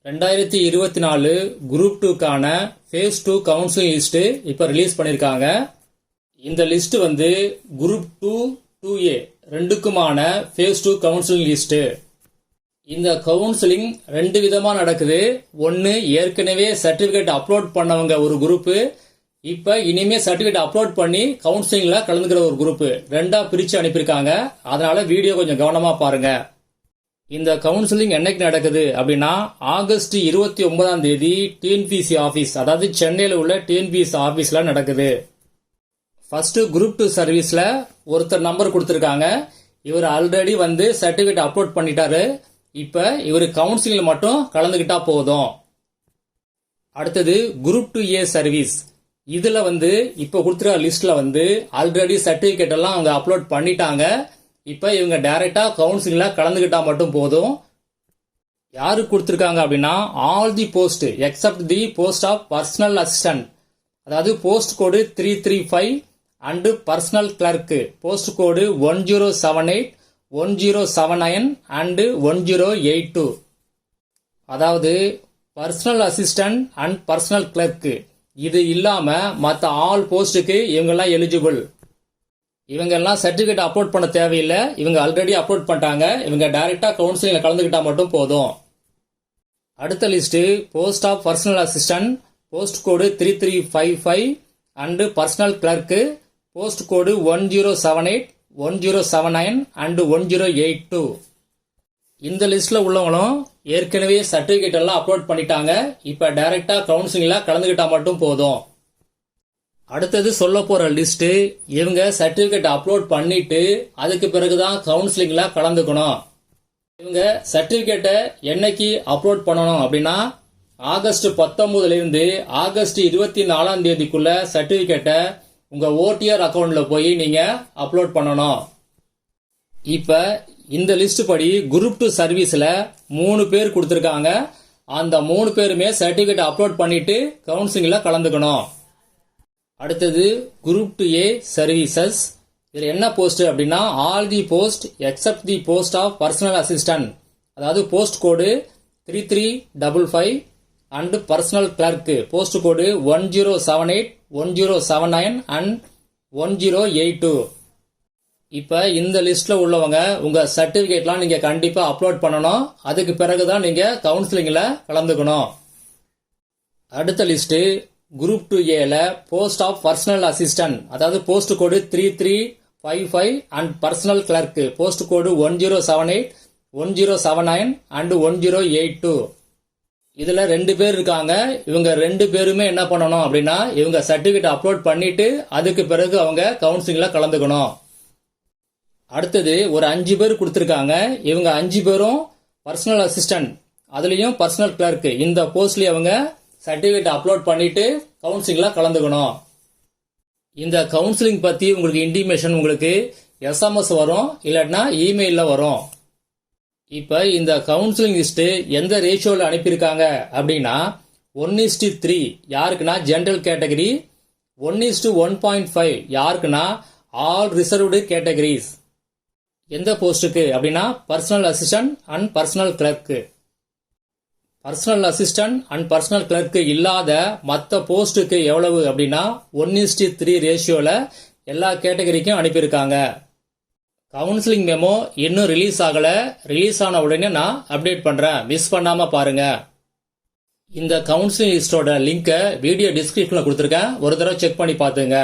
2024 group 2க்கான phase 2 counselling list இப்போ release பண்ணியிருக்காங்க. இந்த லிஸ்ட் வந்து குரூப் 2, 2A ரெண்டுக்குமான ஃபேஸ் 2 கவுன்சிலிங் லிஸ்ட். இந்த கவுன்சிலிங் ரெண்டு விதமா நடக்குது. ஒன்னு ஏற்கனவே சர்டிபிகேட் அப்லோட் பண்ணவங்க ஒரு குரூப், இப்ப இனிமே சர்டிபிகேட் அப்லோட் பண்ணி கவுன்சிலிங்ல கலந்துக்கிற ஒரு குரூப், ரெண்டா பிரிச்சு அனுப்பியிருக்காங்க. அதனால வீடியோ கொஞ்சம் கவனமா பாருங்க. இந்த கவுன்சிலிங் என்னைக்கு நடக்குது அப்படின்னா ஆகஸ்ட் 29ஆம் தேதி டிஎன்பிசி ஆபீஸ், அதாவது சென்னையில் உள்ள டிஎன்பிசி ஆபீஸ்ல நடக்குது. ஃபர்ஸ்ட் குரூப் 2 சர்வீஸ்ல ஒருத்தர் நம்பர் கொடுத்திருக்காங்க. இவர் ஆல்ரெடி வந்து சர்டிபிகேட் அப்லோட் பண்ணிட்டாரு. இப்ப இவர் கவுன்சிலிங்ல மட்டும் கலந்துகிட்டா போதும். அடுத்தது குரூப் 2A சர்வீஸ். இதுல வந்து இப்ப கொடுத்துருக்க லிஸ்ட்ல வந்து ஆல்ரெடி சர்டிபிகேட் எல்லாம் அவங்க அப்லோட் பண்ணிட்டாங்க. இப்ப இவங்க டைரக்டா கவுன்சிலிங்ல கலந்துகிட்டா மட்டும் போதும். யாருக்கு கொடுத்திருக்காங்க அப்படின்னா all the post except the post of personal assistant, அதாவது post code 335 and personal clerk post code 1078, 1079 and 1082. அதாவது personal assistant and personal clerk இது இல்லாம மற்ற ஆல் போஸ்டுக்கு இவங்கெல்லாம் எலிஜிபிள். இவங்க எல்லாம் சர்டிபிகேட் அப்லோட் பண்ண தேவையில்லை, இவங்க ஆல்ரெடி அப்லோட் பண்ணிட்டாங்க. இவங்க டைரக்டா கவுன்சிலிங்ல கலந்துகிட்டா மட்டும் போதும். அடுத்த list post of personal assistant post code 3355 and personal clerk post code 1078, 1079 and 1082. இந்த லிஸ்ட்ல உள்ளவங்களும் ஏற்கனவே சர்டிபிகேட் எல்லாம் அப்லோட் பண்ணிட்டாங்க. இப்ப டைரக்டா கவுன்சிலிங்ல கலந்துகிட்டா மட்டும் போதும். அடுத்தது சொல்ல போற லிஸ்ட் இவங்க சர்டிபிகேட் அப்லோட் பண்ணிட்டு அதுக்கு பிறகுதான் கவுன்சிலிங்ல கலந்துக்கணும். இவங்க சர்டிபிகேட்டை என்னைக்கு அப்லோட் பண்ணணும் அப்படின்னா ஆகஸ்ட் 19 இருந்து ஆகஸ்ட் 24ஆம் தேதிக்குள்ள சர்டிபிகேட்டை உங்க ஓடிஆர் அக்கவுண்ட்ல போய் நீங்க அப்லோட் பண்ணணும். இப்ப இந்த லிஸ்ட் படி குரூப் 2 சர்வீஸ்ல 3 பேர் கொடுத்திருக்காங்க. அந்த 3 பேருமே சர்டிபிகேட் அப்லோட் பண்ணிட்டு கவுன்சிலிங்ல கலந்துக்கணும். அடுத்தது குரூப் 2A சர்வீசஸ். இதுல என்ன போஸ்ட் அப்படின்னா all the post except the post of personal assistant, அதாவது post code 3355 and personal clerk post code 1078, 1079 and 1082. இப்ப இந்த லிஸ்ட்ல உள்ளவங்க உங்க சர்டிபிகேட்லாம் நீங்க கண்டிப்பா அப்லோட் பண்ணணும். அதுக்கு பிறகுதான் நீங்க கவுன்சிலிங்ல கலந்துக்கணும். அடுத்த list group 2A post of personal assistant, அதாவது post code 3355 and personal clerk post code 1078, 1079 and 1082. இதுல 2 பேர் இருக்காங்க. இவங்க 2 பேருமே என்ன பண்ணணும் அப்படின்னா இவங்க சர்டிபிகேட் அப்லோட் பண்ணிட்டு அதுக்கு பிறகு அவங்க கவுன்சிலிங்ல கலந்துக்கணும். அடுத்தது ஒரு 5 பேர் கொடுத்திருக்காங்க. இவங்க 5 பேரும் பர்சனல் அசிஸ்டன்ட், அதுலயும் பர்சனல் கிளர்க் இந்த போஸ்ட்லயே அவங்க சர்டிபிகேட் அப்லோட் பண்ணிட்டு கவுன்சிலிங்ல கலந்துக்கணும். இந்த கவுன்சிலிங் பத்தி உங்களுக்கு இன்டிமேஷன் உங்களுக்கு SMS வரும், இல்லாட்டினா இமெயில்ல வரும். இப்ப இந்த கவுன்சிலிங் லிஸ்ட் எந்த ரேஷியோல அனுப்பியிருக்காங்க அப்படின்னா 1:3 யாருக்குன்னா ஜெனரல் கேட்டகரி, 1:1.5 யாருக்குன்னா ஆல் ரிசர்வ்டு கேட்டகரிஸ். எந்த போஸ்டுக்கு அப்படின்னா personal assistant and personal clerk. Personal assistant and personal clerk இல்லாத மற்ற போஸ்டுக்கு எவ்வளவு அப்படின்னா 1:3 ரேஷியோல எல்லா கேட்டகரிக்கும் அனுப்பியிருக்காங்க. கவுன்சிலிங் மெமோ இன்னும் ரிலீஸ் ஆகல. ரிலீஸ் ஆன உடனே நான் அப்டேட் பண்றேன், மிஸ் பண்ணாம பாருங்க. இந்த கவுன்சிலிங் லிஸ்டோட லிங்கை வீடியோ டிஸ்கிரிப்ஷன்ல கொடுத்துருக்கேன், ஒரு தடவை செக் பண்ணி பாத்துங்க.